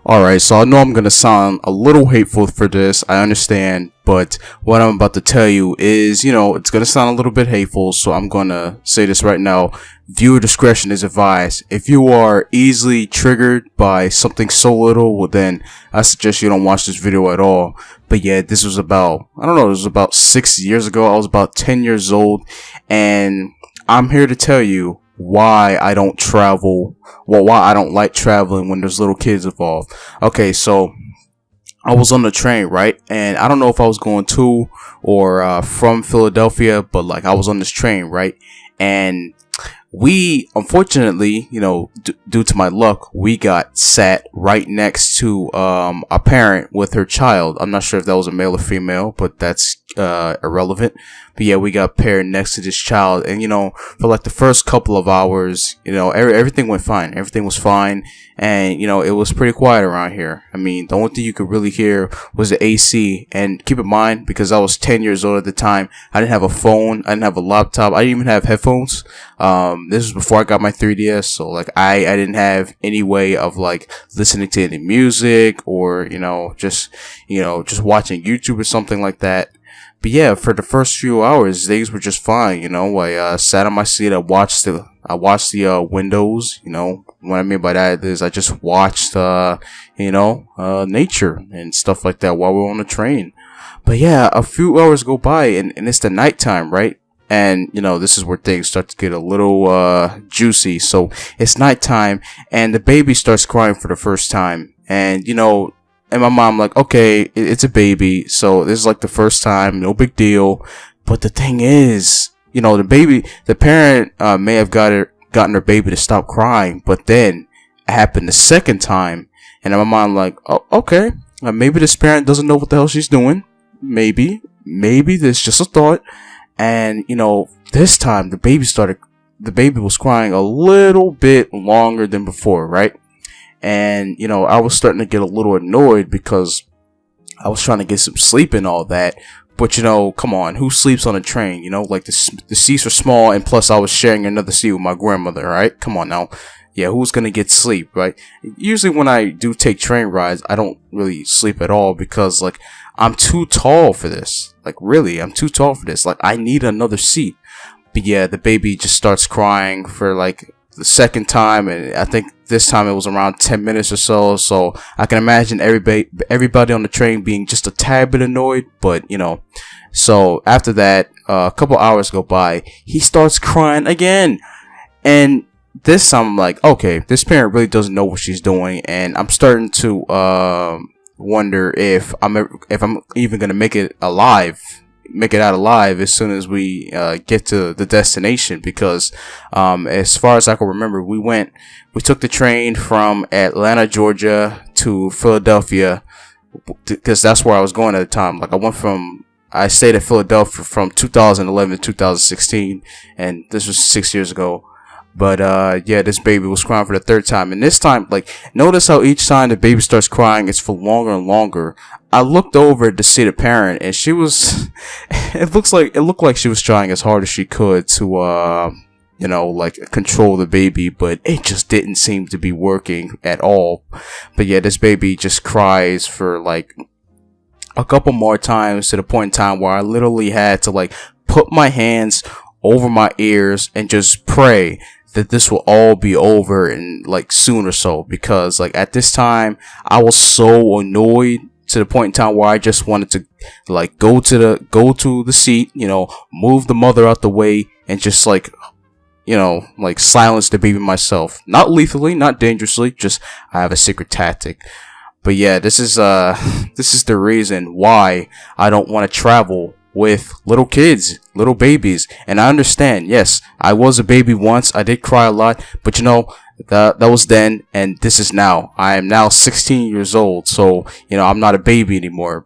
Alright, so I know I'm gonna sound a little hateful for this, I understand, but what I'm about to tell you is, it's gonna sound a little bit hateful, so I'm gonna say this right now. Viewer discretion is advised. If you are easily triggered by something so little, well then, I suggest you don't watch this video at all. But yeah, this was about, it was about 6 years ago. I was about 10 years old, and I'm here to tell you why I don't travel, why I don't like traveling when there's little kids involved. Okay, so I was on the train, right? And I don't know if I was going to or from Philadelphia, but like I was on this train, right? And we, unfortunately, due to my luck, we got sat right next to a parent with her child. I'm not sure if that was a male or female, but that's irrelevant. But yeah, we got paired next to this child, and for like the first couple of hours, everything went fine. Everything was fine, and it was pretty quiet around here. I mean, the only thing you could really hear was the AC. And keep in mind, because I was 10 years old at the time, I didn't have a phone, I didn't have a laptop, I didn't even have headphones. This was before I got my 3DS, so like I didn't have any way of like listening to any music or just watching YouTube or something like that. But yeah, for the first few hours, things were just fine. I sat on my seat. I watched the windows. What I mean by that is I just watched nature and stuff like that while we were on the train. But yeah, a few hours go by and it's the nighttime, right? And this is where things start to get a little juicy. So it's nighttime and the baby starts crying for the first time, and and my mom like, okay, it's a baby, so this is like the first time, no big deal. But the thing is, the parent may have gotten her baby to stop crying, but then it happened the second time, and my mom like, oh, okay, maybe this parent doesn't know what the hell she's doing. Maybe there's just a thought. And this time the baby was crying a little bit longer than before, right? And I was starting to get a little annoyed because I was trying to get some sleep and all that. But come on, who sleeps on a train? Like the seats are small, and plus I was sharing another seat with my grandmother, right? Come on now. Yeah, who's gonna get sleep, right? Usually when I do take train rides, I don't really sleep at all because like I'm too tall for this. Like really, I'm too tall for this. Like I need another seat. But yeah, the baby just starts crying for like the second time, and I think this time it was around 10 minutes or so. So I can imagine everybody on the train being just a tad bit annoyed. But so after that, a couple hours go by, he starts crying again, and this time I'm like, okay, this parent really doesn't know what she's doing, and I'm starting to wonder if I'm even gonna make it out alive as soon as we get to the destination. Because as far as I can remember, we took the train from Atlanta, Georgia to Philadelphia, because that's where I was going at the time. Like I stayed at Philadelphia from 2011 to 2016, and this was 6 years ago. But yeah, this baby was crying for the third time, and this time, like, notice how each time the baby starts crying, it's for longer and longer. I looked over to see the parent, and she was it looked like she was trying as hard as she could to like control the baby, but it just didn't seem to be working at all. But yeah, this baby just cries for like a couple more times, to the point in time where I literally had to like put my hands over my ears and just pray that this will all be over in like soon or so, because like at this time I was so annoyed, to the point in time where I just wanted to like go to the seat, move the mother out the way, and just like like silence the baby myself. Not lethally, not dangerously, just I have a secret tactic. But yeah, this is the reason why I don't want to travel with little kids, little babies. And I understand, yes, I was a baby once, I did cry a lot, but that was then, and this is now. I am now 16 years old, so I'm not a baby anymore.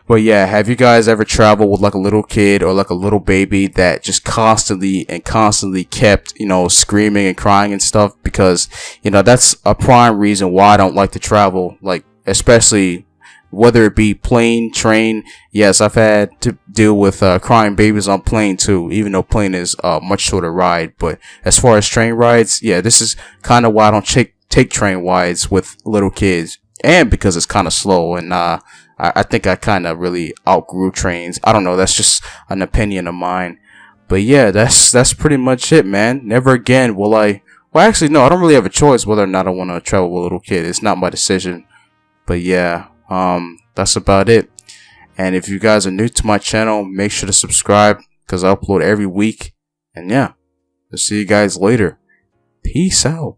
But yeah, have you guys ever traveled with like a little kid or like a little baby that just constantly kept screaming and crying and stuff? Because that's a prime reason why I don't like to travel, like especially whether it be plane, train. Yes, I've had to deal with crying babies on plane too, even though plane is a much shorter ride. But as far as train rides, yeah, this is kind of why I don't take train rides with little kids, and because it's kind of slow, and I think I kind of really outgrew trains. I don't know, that's just an opinion of mine. But yeah, that's pretty much it, man. Never again will I. Well, actually, no, I don't really have a choice whether or not I want to travel with a little kid. It's not my decision. But yeah, that's about it. And if you guys are new to my channel, make sure to subscribe, because I upload every week. And yeah, I'll see you guys later. Peace out.